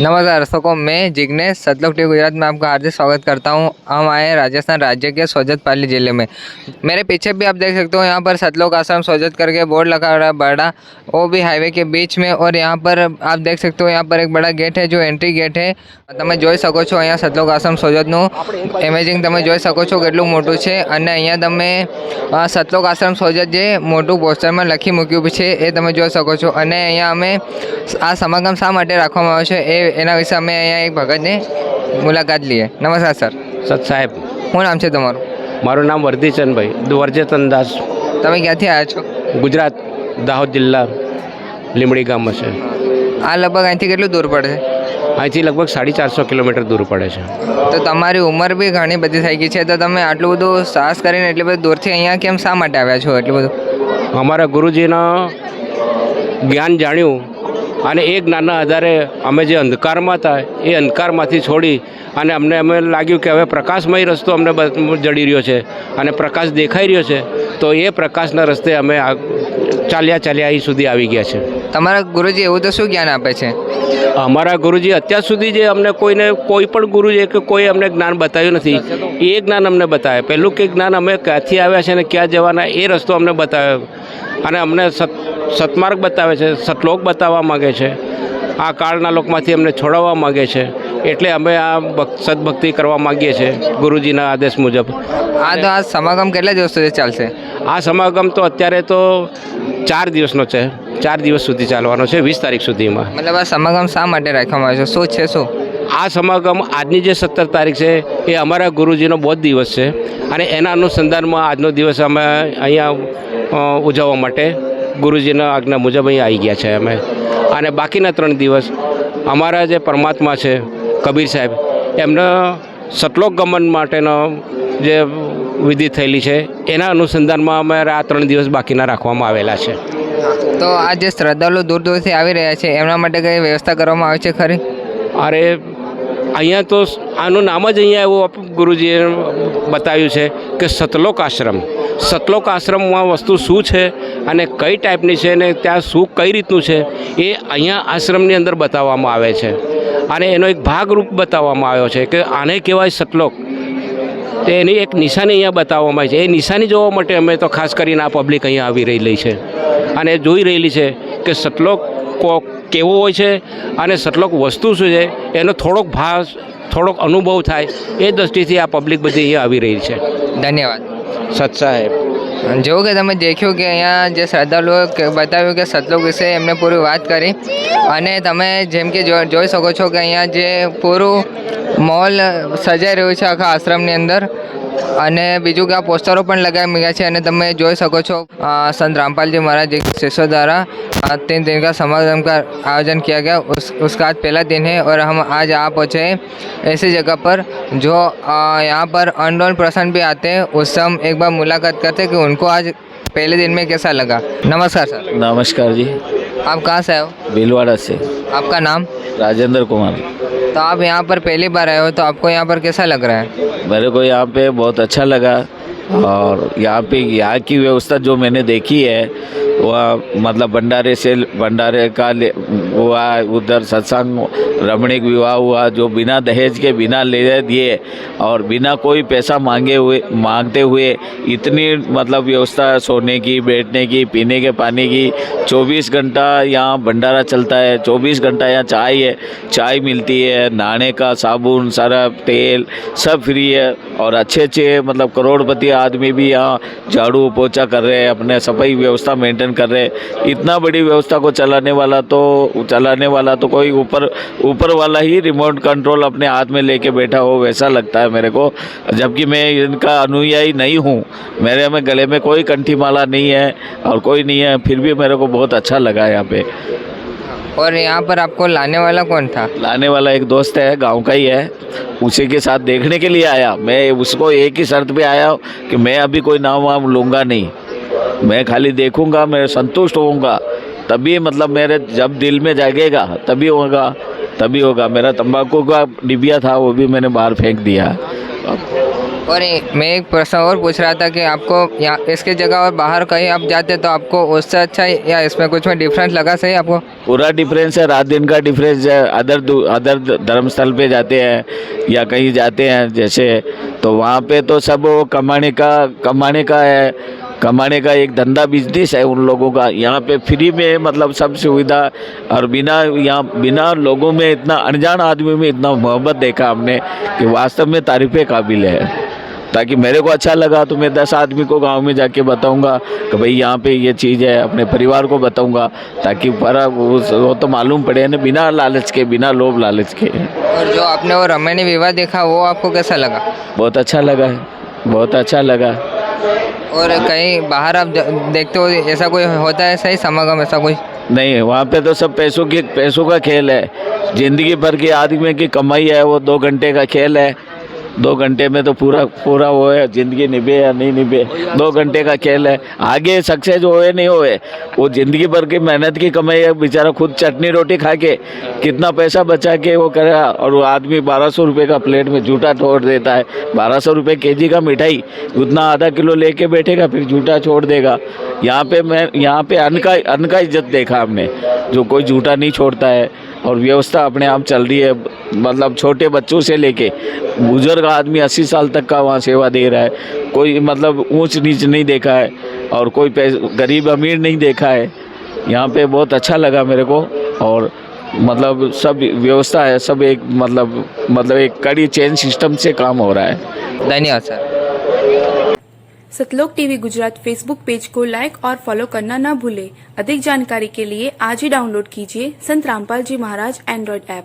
नमस्कार दर्शकों, मैं जिग्नेश सतलुज टीवी गुजरात में आपका हार्दिक स्वागत करता हूं। हम आए हैं राजस्थान राज्य के सोजत पाली जिले में। मेरे पीछे भी आप देख सकते हो, यहाँ पर सतलोक आश्रम सोजत करके बोर्ड लगा हुआ है बड़ा, वो भी हाईवे के बीच में। और यहाँ पर आप देख सकते हो, यहाँ पर एक बड़ा गेट है जो एंट्री गेट है। તમે જોઈ શકો છો અહીંયા સતલોક આશ્રમ સોજતનું ઇમેજિંગ તમે જોઈ શકો છો કેટલું મોટું છે। અને અહીંયા તમે સતલોક આશ્રમ સોજત જે મોટું પોસ્ટરમાં લખી મૂક્યું છે એ તમે જોઈ શકો છો। અને અહીંયા અમે આ સમાગમ શા માટે રાખવામાં આવ્યો છે એના વિશે અમે અહીંયા એક ભગતની મુલાકાત લઈએ। નમસ્કાર સર। સત સાહેબ, શું નામ છે તમારું? મારું નામ વર્ધીચંદભાઈ વર્જેતનદાસ। તમે ક્યાંથી આવ્યા છો? ગુજરાત, દાહોદ જિલ્લા લીમડી ગામમાં છે। આ લગભગ અહીંથી કેટલું દૂર પડે છે? અહીંથી લગભગ 450 કિલોમીટર દૂર પડે છે। તો તમારી ઉંમર બી ઘણી બધી થઈ ગઈ છે, તો તમે આટલું બધું સાહસ કરીને એટલી બધી દૂરથી અહીંયા કેમ શા માટે આવ્યા છો એટલું બધું? અમારા ગુરુજીના જ્ઞાન જાણ્યું અને એ જ્ઞાનના આધારે અમે જે અંધકારમાં હતા એ અંધકારમાંથી છોડી અને અમે લાગ્યું કે હવે પ્રકાશમય રસ્તો અમને જડી રહ્યો છે અને પ્રકાશ દેખાઈ રહ્યો છે, તો એ પ્રકાશના રસ્તે અમે ચાલ્યા અહીં સુધી આવી ગયા છે। તમારા ગુરુજી એવું તો શું જ્ઞાન આપે છે? અમારા ગુરુજી અત્યાર સુધી જે અમને કોઈ પણ ગુરુજીએ કે કોઈ અમને જ્ઞાન બતાવ્યું નથી, એ જ્ઞાન અમને બતાવે। પહેલું કે જ્ઞાન અમે ક્યાંથી આવ્યા છે અને ક્યાં જવાના એ રસ્તો અમને બતાવ્યો અને અમને સતમાર્ગ બતાવે છે, સતલોક બતાવવા માગે છે, આ કાળના લોકમાંથી અમને છોડાવવા માગે છે। એટલે અમે આ સદભક્તિ કરવા માગીએ છીએ ગુરુજીના આદેશ મુજબ। આ સમાગમ કેટલા દિવસ સુધી ચાલશે? આ સમાગમ તો અત્યારે તો 4 દિવસનો છે, 4 દિવસ સુધી ચાલવાનો છે, 20 તારીખ સુધીમાં। મતલબ આ સમાગમ શા માટે રાખવામાં આવ્યો છે, શું છે શું? આ સમાગમ આજની જે 17 તારીખ છે એ અમારા ગુરુજીનો બૌદ્ધ દિવસ છે અને એના અનુસંધાનમાં આજનો દિવસ અમે અહીંયા ઉજવવા માટે ગુરુજીના આજ્ઞા મુજબ અહીંયા આવી ગયા છે અમે। અને બાકીના 3 દિવસ અમારા જે પરમાત્મા છે કબીર સાહેબ, એમના સતલોક ગમન માટેનો જે વિધિ થયેલી છે એના અનુસંધાનમાં અમારા આ 3 દિવસ બાકીના રાખવામાં આવેલા છે। તો આ જે શ્રદ્ધાળુ દૂર દૂરથી આવી રહ્યા છે એમના માટે કઈ વ્યવસ્થા કરવામાં આવી છે ખરી? અરે અહીંયા તો આનું નામ જ અહીંયા એવું ગુરુજીએ બતાવ્યું છે કે સતલોક આશ્રમ। સતલોક આશ્રમમાં વસ્તુ શું છે અને કઈ ટાઈપની છે ને ત્યાં શું કઈ રીતનું છે એ અહીંયા આશ્રમની અંદર બતાવવામાં આવે છે અને એનો એક ભાગરૂપ બતાવવામાં આવ્યો છે કે આને કહેવાય સતલોક। તો એની એક નિશાની અહીંયા બતાવવામાં આવી છે। એ નિશાની જોવા માટે અમે તો ખાસ કરીને આ પબ્લિક અહીંયા આવી રહેલી છે અને જોઈ રહેલી છે કે સતલોક કેવો હોય છે અને સતલોક વસ્તુ શું છે એનો થોડોક અનુભવ થાય એ દૃષ્ટિથી આ પબ્લિક બધી અહીંયા આવી રહી છે। ધન્યવાદ સત સાહેબ। જેવું કે તમે દેખ્યું કે અહીંયા જે શ્રદ્ધાળુઓએ બતાવ્યું કે સતલોક વિશે એમને પૂરી વાત કરી અને તમે જેમ કે જોઈ શકો છો કે અહીંયા જે પૂરું મોલ સજાઈ રહ્યું છે આખા આશ્રમની અંદર। અને બીજું કે આ પોસ્ટરો પણ लगाए મૂક્યા છે અને તમે જોઈ શકો છો संत रामपाल जी महाराज जी शिष्यों द्वारा 3 दिन का समागम का आयोजन किया गया। उसका आज पहला दिन है और हम आज आ पहुँचे ऐसी जगह पर जो यहाँ पर अननोन पर्सन भी आते हैं, उससे हम एक बार मुलाकात करते हैं कि उनको आज पहले दिन में कैसा लगा। नमस्कार सर। नमस्कार जी। आप कहाँ से आए हो? भीलवाड़ा से। आपका नाम? राजेंद्र कुमार। तो आप यहाँ पर पहली बार आए हो, तो आपको यहाँ पर कैसा लग रहा है? मेरे को यहाँ पे बहुत अच्छा लगा और यहाँ की व्यवस्था जो मैंने देखी है वह मतलब भंडारे का हुआ, उधर सत्संग रमणीक विवाह हुआ जो बिना दहेज के बिना ले दिए और बिना कोई पैसा मांगते हुए इतनी मतलब व्यवस्था सोने की, बैठने की, पीने के पानी की, 24 घंटा यहाँ भंडारा चलता है, 24 घंटा यहाँ चाय मिलती है, नहाने का साबुन, सरफ, तेल सब फ्री है और अच्छे मतलब करोड़पति आदमी भी यहाँ झाड़ू पोछा कर रहे हैं, अपने सफाई व्यवस्था मेंटेन कर रहे हैं। इतना बड़ी व्यवस्था को चलाने वाला तो कोई ऊपर वाला ही रिमोट कंट्रोल अपने हाथ में लेके बैठा हो वैसा लगता है मेरे को। जबकि मैं इनका अनुयायी नहीं हूँ, मेरे में गले में कोई कंठी माला नहीं है और कोई नहीं है, फिर भी मेरे को बहुत अच्छा लगा यहाँ पे। और यहाँ पर आपको लाने वाला कौन था? लाने वाला एक दोस्त है, गांव का ही है, उसी के साथ देखने के लिए आया। मैं उसको एक ही शर्त पे आया कि मैं अभी कोई नाम वाम लूँगा नहीं, मैं खाली देखूँगा, मैं संतुष्ट होऊंगा, तभी मतलब मेरे जब दिल में जागेगा तभी होगा। मेरा तंबाकू का डिबिया था वो भी मैंने बाहर फेंक दिया। और मैं एक प्रश्न और पूछ रहा था कि आपको यहाँ इसकी जगह और बाहर कहीं आप जाते तो आपको उससे अच्छा या इसमें कुछ में डिफरेंस लगा सही आपको? पूरा डिफरेंस है, रात दिन का डिफरेंस है। अदर धर्मस्थल पे जाते हैं या कहीं जाते हैं जैसे, तो वहाँ पे तो सब वो कमाने का एक धंधा बिजनेस है उन लोगों का। यहाँ पे फ्री में मतलब सब सुविधा, और बिना लोगों में इतना, अनजान आदमी में इतना मोहब्बत देखा हमने कि वास्तव में तारीफ़े काबिल है। ताकि मेरे को अच्छा लगा तो मैं 10 आदमी को गांव में जाके बताऊंगा कि भाई यहाँ पे ये चीज़ है, अपने परिवार को बताऊंगा ताकि वो तो मालूम पड़े ना, बिना लालच के, बिना लोभ लालच के। और जो आपने वो रमणीय विवाह देखा वो आपको कैसा लगा? बहुत अच्छा लगा है, बहुत अच्छा लगा। और कहीं बाहर आप देखते हो ऐसा कोई होता है सही समागम ऐसा कोई? नहीं, वहाँ पे तो सब पैसों का खेल है। ज़िंदगी भर की आदमी की कमाई है, वो 2 घंटे का खेल है। 2 घंटे में तो पूरा वो है, ज़िंदगी निभे या नहीं निभे, 2 घंटे का खेल है। आगे सक्सेस होए नहीं होए, वो ज़िंदगी भर की मेहनत की कमाई है। बेचारा खुद चटनी रोटी खा के कितना पैसा बचा के वो करेगा, और वो आदमी 1200 रुपये का प्लेट में झूठा छोड़ देता है। 1200 रुपये केजी का मिठाई उतना आधा किलो लेके बैठेगा, फिर झूठा छोड़ देगा। यहाँ पे अन्न का इज्जत देखा हमने, जो कोई झूठा नहीं छोड़ता है। और व्यवस्था अपने आप चल रही है, मतलब छोटे बच्चों से लेके बुजुर्ग आदमी 80 साल तक का वहाँ सेवा दे रहा है। कोई मतलब ऊंच नीच नहीं देखा है, और कोई गरीब अमीर नहीं देखा है। यहाँ पे बहुत अच्छा लगा मेरे को, और मतलब सब व्यवस्था है, सब एक मतलब एक कड़ी चेन सिस्टम से काम हो रहा है। धन्यवाद सर। सतलोक टीवी गुजरात फेसबुक पेज को लाइक और फॉलो करना न भूलें। अधिक जानकारी के लिए आज ही डाउनलोड कीजिए संत रामपाल जी महाराज एंड्रॉइड ऐप।